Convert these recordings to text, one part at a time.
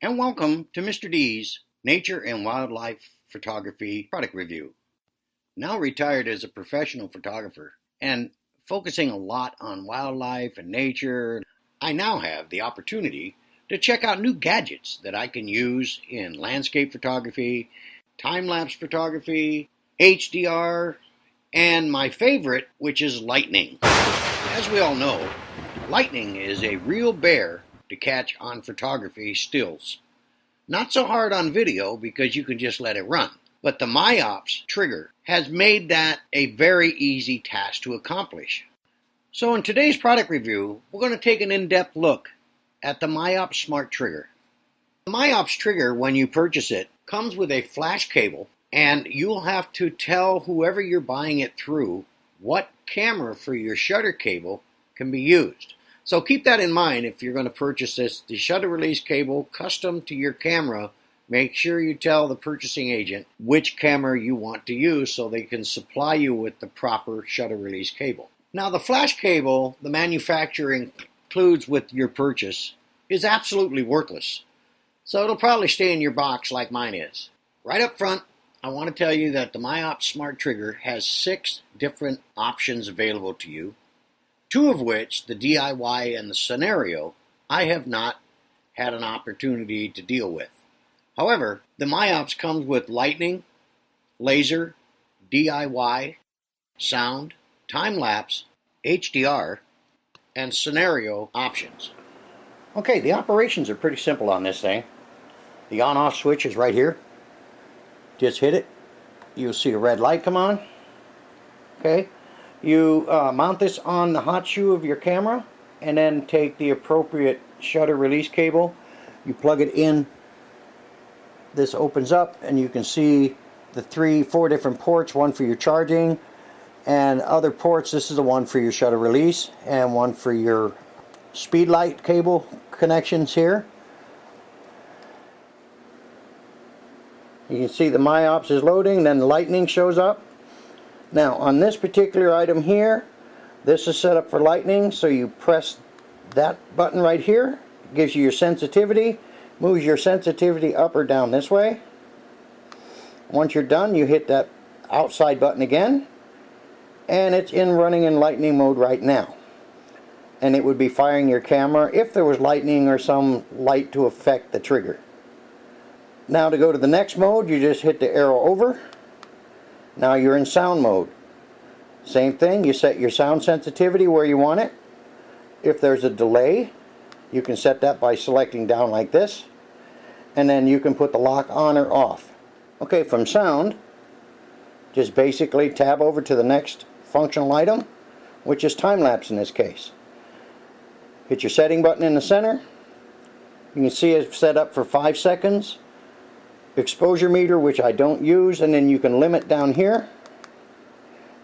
and welcome to Mr. D's Nature and Wildlife Photography Product Review. Now retired as a professional photographer and focusing a lot on wildlife and nature, I now have the opportunity to check out new gadgets that I can use in landscape photography, time-lapse photography, HDR, and my favorite, which is lightning. As we all know, lightning is a real bear to catch on photography stills. Not so hard on video because you can just let it run. But the Miops Trigger has made that a very easy task to accomplish. So in today's product review, we're going to take an in-depth look at the Miops Smart Trigger. The Miops Trigger, when you purchase it, comes with a flash cable, and you'll have to tell whoever you're buying it through what camera for your shutter cable can be used. So keep that in mind if you're going to purchase this. The shutter release cable, custom to your camera, make sure you tell the purchasing agent which camera you want to use so they can supply you with the proper shutter release cable. Now the flash cable the manufacturer includes with your purchase is absolutely worthless. So it'll probably stay in your box like mine is. Right up front, I want to tell you that the Miops Smart Trigger has 6 different options available to you. 2 of which, the DIY and the scenario, I have not had an opportunity to deal with. However, the Miops comes with lightning, laser, DIY, sound, time-lapse, HDR, and scenario options. Okay, the operations are pretty simple on this thing. The on-off switch is right here. Just hit it. You'll see a red light come on. Okay. You mount this on the hot shoe of your camera and then take the appropriate shutter release cable. You plug it in. This opens up and you can see the 4 different ports, one for your charging and other ports. This is the one for your shutter release and one for your speed light cable connections here. You can see the Miops is loading, then the lightning shows up. Now on this particular item here, this is set up for lightning, so you press that button right here. It gives you your sensitivity, moves your sensitivity up or down this way. Once you're done, you hit that outside button again, and it's running in lightning mode right now. And it would be firing your camera if there was lightning or some light to affect the trigger. Now to go to the next mode, you just hit the arrow over. Now you're in sound mode. Same thing, you set your sound sensitivity where you want it. If there's a delay, you can set that by selecting down like this. And then you can put the lock on or off. Okay, from sound, just basically tab over to the next functional item, which is time-lapse in this case. Hit your setting button in the center. You can see it's set up for 5 seconds. Exposure meter, which I don't use, and then you can limit down here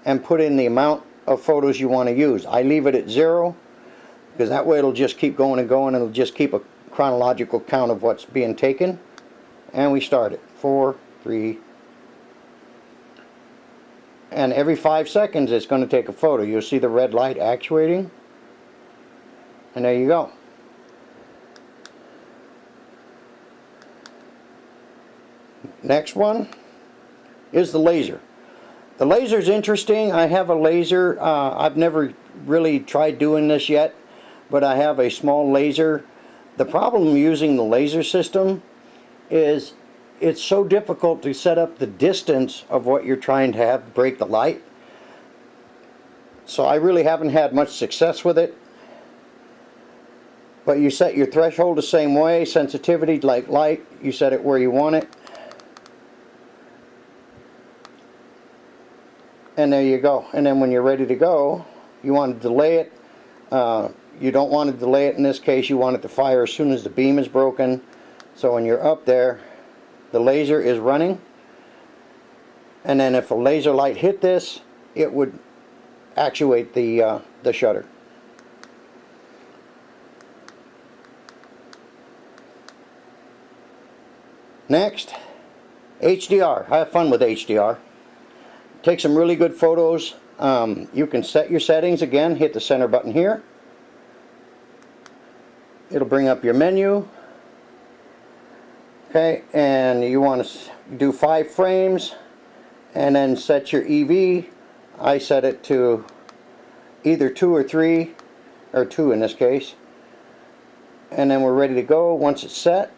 and put in the amount of photos you want to use. I leave it at 0 because that way it'll just keep going and going, and it'll just keep a chronological count of what's being taken. And we start it. 4, 3, and every 5 seconds it's going to take a photo. You'll see the red light actuating, and there you go. Next one is the laser. The laser is interesting. I have a laser. I've never really tried doing this yet, but I have a small laser. The problem using the laser system is it's so difficult to set up the distance of what you're trying to have break the light. So I really haven't had much success with it. But you set your threshold the same way, sensitivity like light, you set it where you want it. And there you go. And then when you're ready to go, you want to delay it. You don't want to delay it in this case. You want it to fire as soon as the beam is broken. So when you're up there, the laser is running. And then if a laser light hit this, it would actuate the shutter. Next, HDR. Have fun with HDR. Take some really good photos. You can set your settings again. Hit the center button here. It'll bring up your menu. Okay, and you want to do 5 frames and then set your EV. I set it to either 2 or 3, or 2 in this case, and then we're ready to go. Once it's set,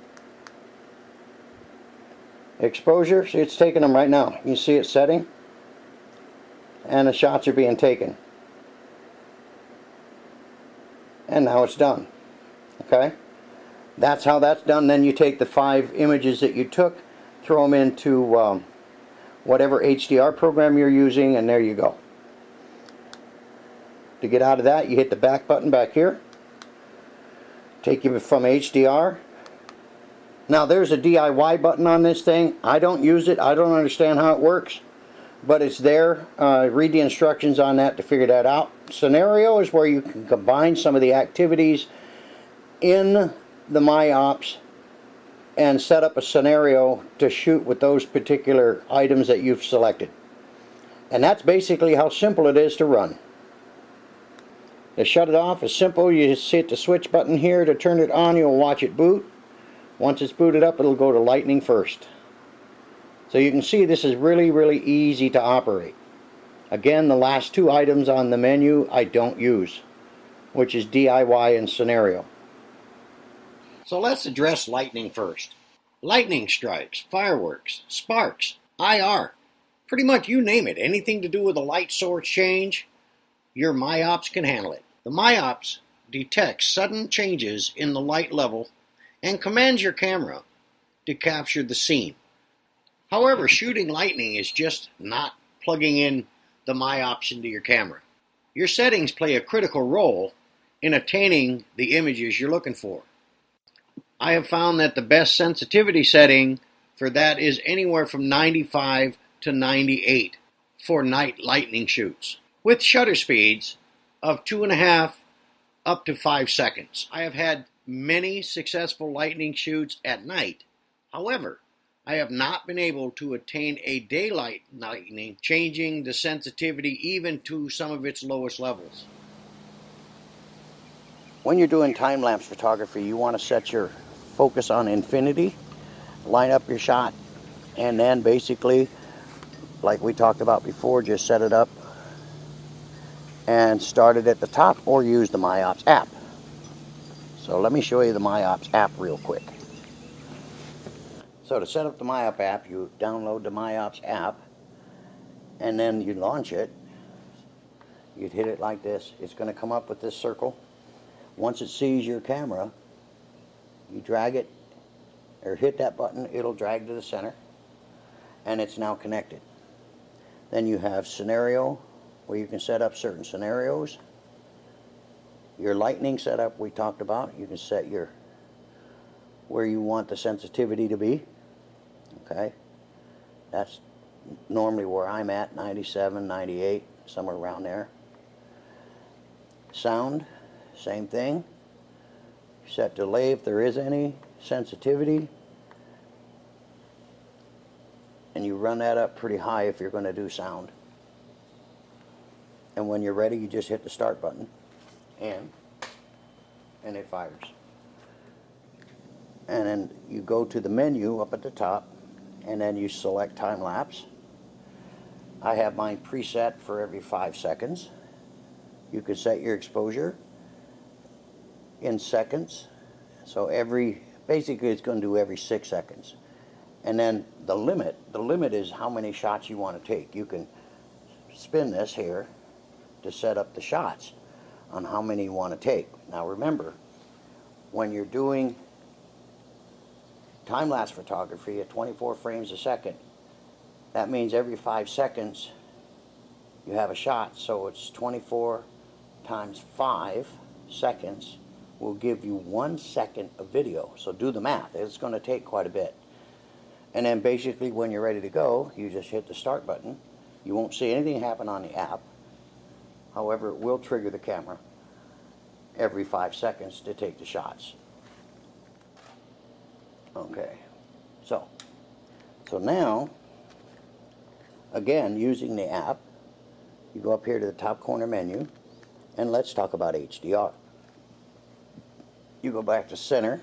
exposure, see it's taking them right now. You see it setting and the shots are being taken, and now it's done. Okay, that's how that's done. Then you take the 5 images that you took, throw them into whatever HDR program you're using, and there you go. To get out of that, you hit the back button back here, take you from HDR. Now there's a DIY button on this thing. I don't use it. I don't understand how it works, but it's there. Read the instructions on that to figure that out. Scenario is where you can combine some of the activities in the Miops and set up a scenario to shoot with those particular items that you've selected. And that's basically how simple it is to run. To shut it off is simple. You just hit the switch button here to turn it on. You'll watch it boot. Once it's booted up, it'll go to lightning first. So you can see this is really easy to operate. Again, the last 2 items on the menu I don't use, which is DIY and scenario. So let's address lightning first. Lightning strikes, fireworks, sparks, IR, pretty much you name it. Anything to do with a light source change, your Miops can handle it. The Miops detects sudden changes in the light level and commands your camera to capture the scene. However, shooting lightning is just not plugging in the Miops into your camera. Your settings play a critical role in attaining the images you're looking for. I have found that the best sensitivity setting for that is anywhere from 95 to 98 for night lightning shoots, with shutter speeds of 2.5 up to 5 seconds. I have had many successful lightning shoots at night. However, I have not been able to attain a daylight lightning, changing the sensitivity even to some of its lowest levels. When you're doing time-lapse photography, you want to set your focus on infinity, line up your shot, and then basically, like we talked about before, just set it up and start it at the top, or use the Miops app. So let me show you the Miops app real quick. So to set up the Miops app, you download the Miops app, and then you launch it. You'd hit it like this. It's going to come up with this circle. Once it sees your camera, you drag it, or hit that button, it'll drag to the center, and it's now connected. Then you have scenario, where you can set up certain scenarios. Your lightning setup we talked about. You can set your where you want the sensitivity to be. Okay, that's normally where I'm at, 97, 98, somewhere around there. Sound, same thing. Set delay if there is any, sensitivity, and you run that up pretty high if you're going to do sound. And when you're ready, you just hit the start button, and it fires. And then you go to the menu up at the top, and then you select time lapse. I have mine preset for every 5 seconds. You can set your exposure in seconds. So basically it's going to do every 6 seconds. And then the limit is how many shots you want to take. You can spin this here to set up the shots on how many you want to take. Now remember, when you're doing time-lapse photography at 24 frames a second, that means every 5 seconds you have a shot. So it's 24 times 5 seconds will give you 1 second of video. So do the math. It's going to take quite a bit. And then basically when you're ready to go, you just hit the start button. You won't see anything happen on the app. However, it will trigger the camera every 5 seconds to take the shots. Okay, so now, again, using the app, you go up here to the top corner menu, and let's talk about HDR. You go back to center,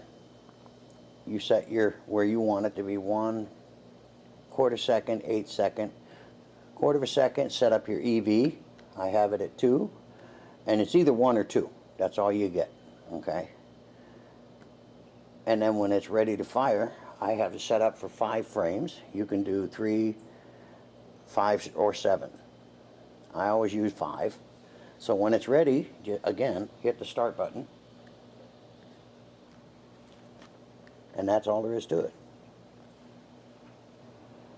you set where you want it to be, 1/4 second, 1/8 second, 1/4 of a second. Set up your EV. I have it at 2, and it's either 1 or 2. That's all you get. Okay. And then when it's ready to fire, I have it set up for 5 frames. You can do 3, 5, or 7. I always use 5. So when it's ready, again, hit the start button. And that's all there is to it.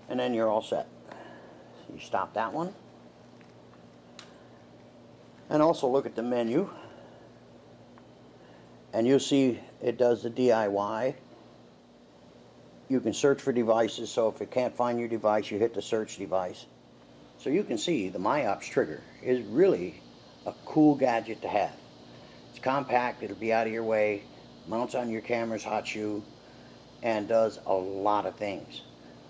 And then you're all set. So you stop that one. And also look at the menu. And you'll see it does the DIY. You can search for devices, so if it can't find your device, you hit the search device. So you can see the Miops Trigger is really a cool gadget to have. It's compact, it'll be out of your way, mounts on your camera's hot shoe, and does a lot of things.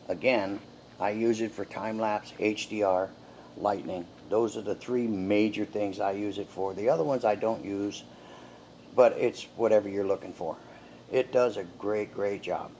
Again, I use it for time-lapse, HDR, lightning. Those are the 3 major things I use it for. The other ones I don't use, but it's whatever you're looking for. It does a great, great job.